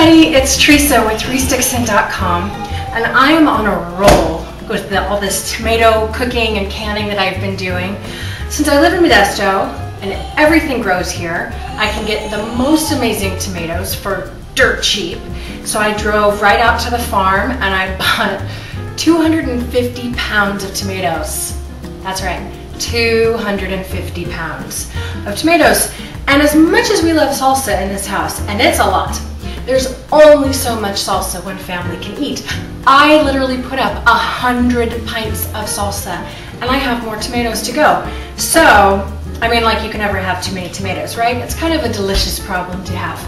everybody, it's Teresa with ReSticksin.com, and I am on a roll with all this tomato cooking and canning that I've been doing. Since I live in Modesto and everything grows here, I can get the most amazing tomatoes for dirt cheap. So I drove right out to the farm and I bought 250 pounds of tomatoes. That's right, 250 pounds of tomatoes. And as much as we love salsa in this house, and it's a lot, there's only so much salsa one family can eat. I literally put up 100 pints of salsa and I have more tomatoes to go. So, I mean, like, you can never have too many tomatoes, right? It's kind of a delicious problem to have.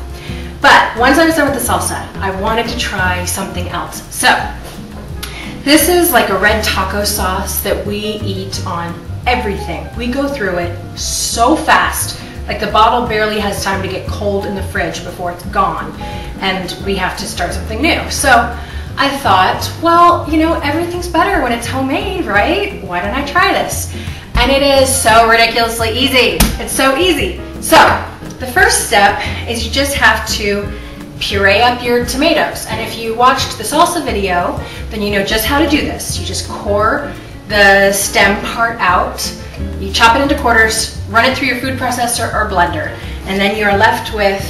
But once I was done with the salsa, I wanted to try something else. So, this is like a red taco sauce that we eat on everything. We go through it so fast. Like, the bottle barely has time to get cold in the fridge before it's gone, and we have to start something new. So I thought, well, you know, everything's better when it's homemade, right? Why don't I try this? And it is so ridiculously easy. It's so easy. So the first step is you just have to puree up your tomatoes. And if you watched the salsa video, then you know just how to do this. You just core the stem part out, you chop it into quarters, run it through your food processor or blender, and then you're left with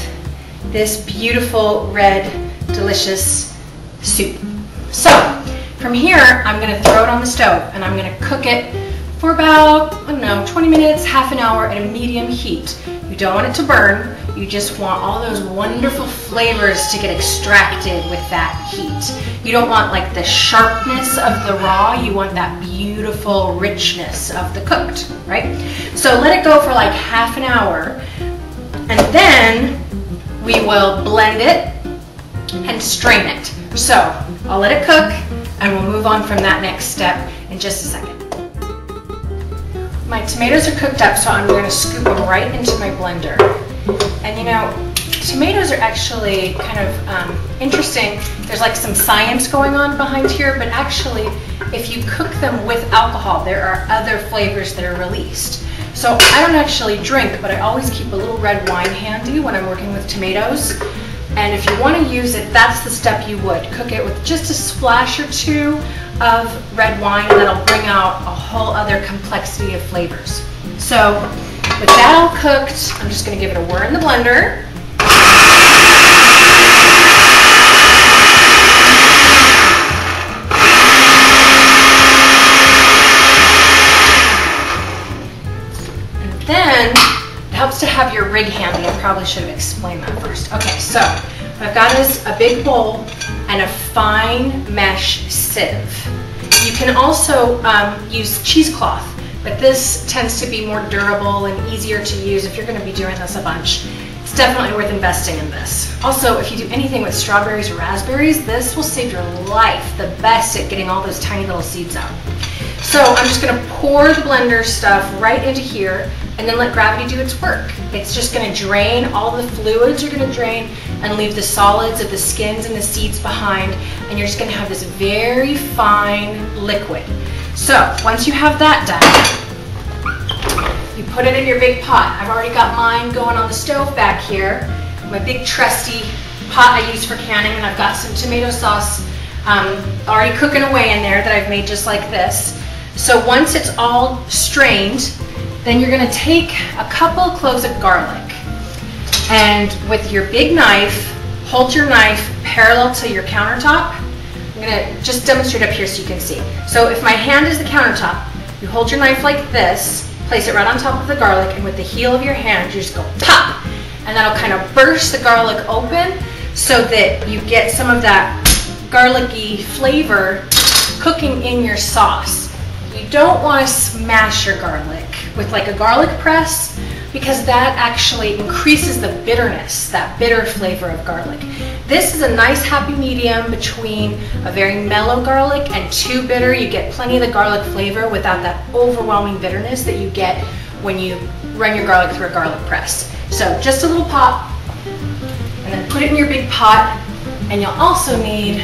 this beautiful red delicious soup. So from here I'm going to throw it on the stove and I'm going to cook it for about, I don't know, 20 minutes, half an hour at a medium heat. You don't want it to burn, you just want all those wonderful flavors to get extracted with that heat. You don't want like the sharpness of the raw, you want that beautiful richness of the cooked, right? So let it go for like half an hour and then we will blend it and strain it. So I'll let it cook and we'll move on from that next step in just a second. My tomatoes are cooked up, so I'm going to scoop them right into my blender. And you know, tomatoes are actually kind of interesting. There's like some science going on behind here, but actually, if you cook them with alcohol, there are other flavors that are released. So I don't actually drink, but I always keep a little red wine handy when I'm working with tomatoes. And if you want to use it, that's the step you would. Cook it with just a splash or two of red wine, and that'll bring out a whole other complexity of flavors. So with that all cooked, I'm just going to give it a whir in the blender. And then it helps to have your rig handy. I probably should have explained that first. Okay, so what I've got is a big bowl and a fine mesh sieve. You can also use cheesecloth, but this tends to be more durable and easier to use if you're going to be doing this a bunch. It's definitely worth investing in this. Also, if you do anything with strawberries or raspberries, this will save your life. The best at getting all those tiny little seeds out. So I'm just going to pour the blender stuff right into here and then let gravity do its work. It's just going to drain, all the fluids are going to drain and leave the solids of the skins and the seeds behind, and you're just going to have this very fine liquid. So once you have that done, you put it in your big pot. I've already got mine going on the stove back here, my big trusty pot I use for canning, and I've got some tomato sauce already cooking away in there that I've made just like this. So once it's all strained, then you're going to take a couple of cloves of garlic, and with your big knife, hold your knife parallel to your countertop. I'm going to just demonstrate up here so you can see. So if my hand is the countertop, you hold your knife like this, place it right on top of the garlic, and with the heel of your hand, you just go pop, and that'll kind of burst the garlic open so that you get some of that garlicky flavor cooking in your sauce. You don't want to smash your garlic with like a garlic press, because that actually increases the bitterness, that bitter flavor of garlic. This is a nice happy medium between a very mellow garlic and too bitter. You get plenty of the garlic flavor without that overwhelming bitterness that you get when you run your garlic through a garlic press. So just a little pop, and then put it in your big pot, and you'll also need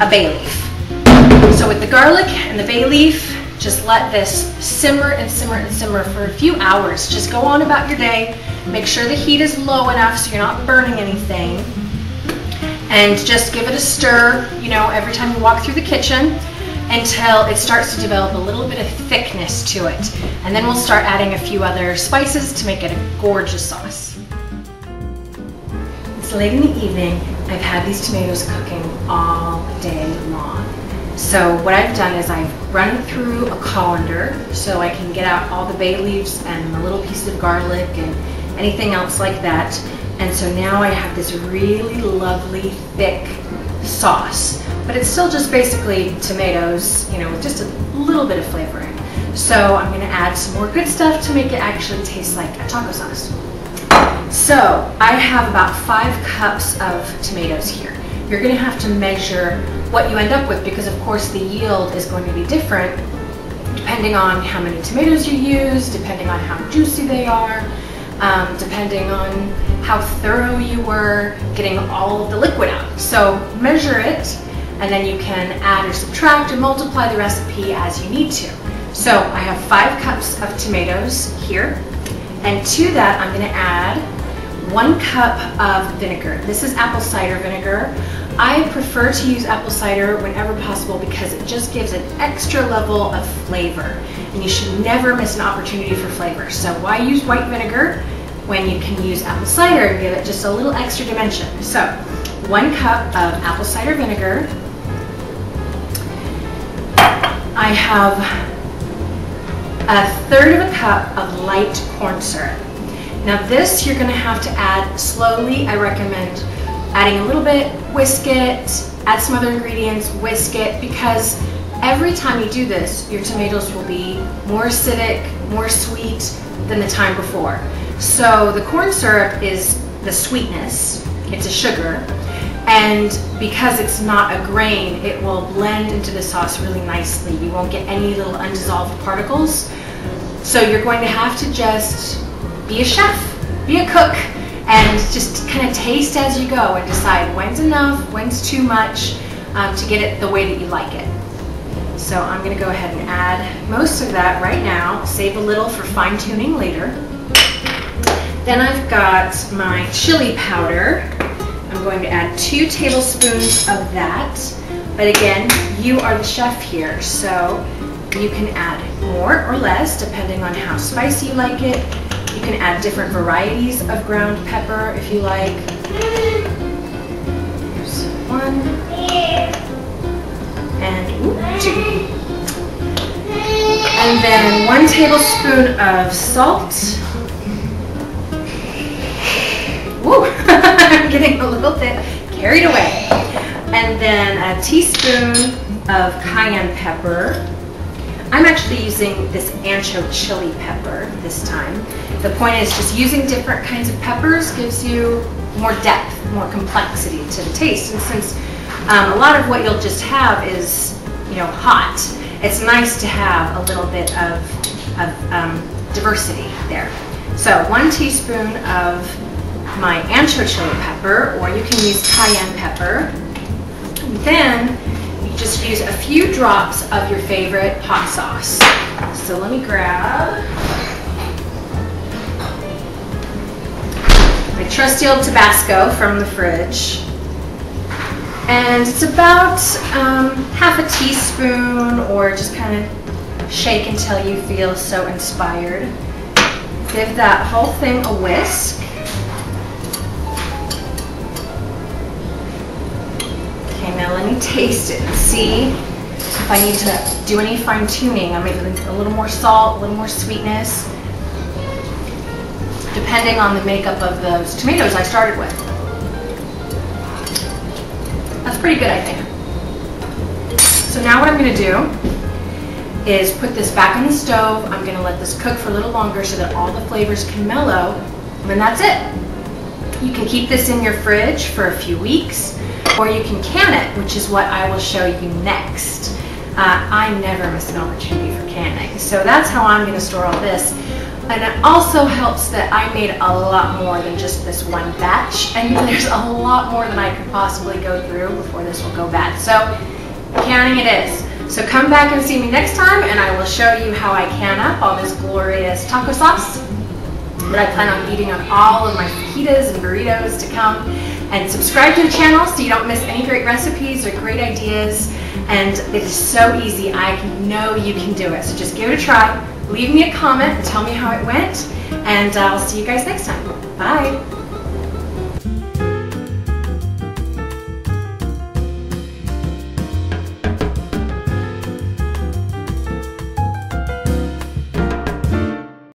a bay leaf. So with the garlic and the bay leaf, just let this simmer and simmer and simmer for a few hours. Just go on about your day. Make sure the heat is low enough so you're not burning anything. And just give it a stir, you know, every time you walk through the kitchen until it starts to develop a little bit of thickness to it. And then we'll start adding a few other spices to make it a gorgeous sauce. It's late in the evening. I've had these tomatoes cooking all day long. So what I've done is I've run it through a colander so I can get out all the bay leaves and the little piece of garlic and anything else like that. And so now I have this really lovely thick sauce, but it's still just basically tomatoes, you know, with just a little bit of flavoring. So I'm going to add some more good stuff to make it actually taste like a taco sauce. So I have about 5 cups of tomatoes here. You're going to have to measure what you end up with because of course the yield is going to be different depending on how many tomatoes you use, depending on how juicy they are, depending on how thorough you were getting all of the liquid out. So measure it and then you can add or subtract or multiply the recipe as you need to. So I have 5 cups of tomatoes here, and to that I'm going to add 1 cup of vinegar. This is apple cider vinegar. I prefer to use apple cider whenever possible because it just gives an extra level of flavor, and you should never miss an opportunity for flavor. So why use white vinegar when you can use apple cider and give it just a little extra dimension? So 1 cup of apple cider vinegar. I have 1/3 of a cup of light corn syrup. Now this you're going to have to add slowly. I recommend adding a little bit, whisk it, add some other ingredients, whisk it, because every time you do this, your tomatoes will be more acidic, more sweet than the time before. So the corn syrup is the sweetness, it's a sugar, and because it's not a grain, it will blend into the sauce really nicely. You won't get any little undissolved particles. So you're going to have to just be a chef, be a cook, and just kind of taste as you go and decide when's enough, when's too much, to get it the way that you like it. So I'm going to go ahead and add most of that right now, save a little for fine tuning later. Then I've got my chili powder. I'm going to add 2 tablespoons of that. But again, you are the chef here, so you can add more or less depending on how spicy you like it. You can add different varieties of ground pepper if you like. Here's 1 and 2. And then 1 tablespoon of salt. Woo! I'm getting a little bit carried away. And then a teaspoon of cayenne pepper. I'm actually using this ancho chili pepper this time. The point is just using different kinds of peppers gives you more depth, more complexity to the taste. And since a lot of what you'll just have is, you know, hot, it's nice to have a little bit of diversity there. So 1 teaspoon of my ancho chili pepper, or you can use cayenne pepper. Then just use a few drops of your favorite hot sauce. So let me grab my trusty old Tabasco from the fridge. And it's about half a teaspoon, or just kind of shake until you feel so inspired. Give that whole thing a whisk. Now let me taste it and see if I need to do any fine tuning. I maybe a little more salt, a little more sweetness, depending on the makeup of those tomatoes I started with. That's pretty good, I think. So now what I'm going to do is put this back on the stove. I'm going to let this cook for a little longer so that all the flavors can mellow, and then that's it. You can keep this in your fridge for a few weeks, or you can can it, which is what I will show you next. I never miss an opportunity for canning, so that's how I'm going to store all this. And it also helps that I made a lot more than just this one batch, and there's a lot more than I could possibly go through before this will go bad. So canning it is. So come back and see me next time, and I will show you how I can up all this glorious taco sauce. that I plan on eating on all of my fajitas and burritos to come. And subscribe to the channel so you don't miss any great recipes or great ideas. And it is so easy. I know you can do it. So just give it a try. Leave me a comment and tell me how it went. And I'll see you guys next time. Bye.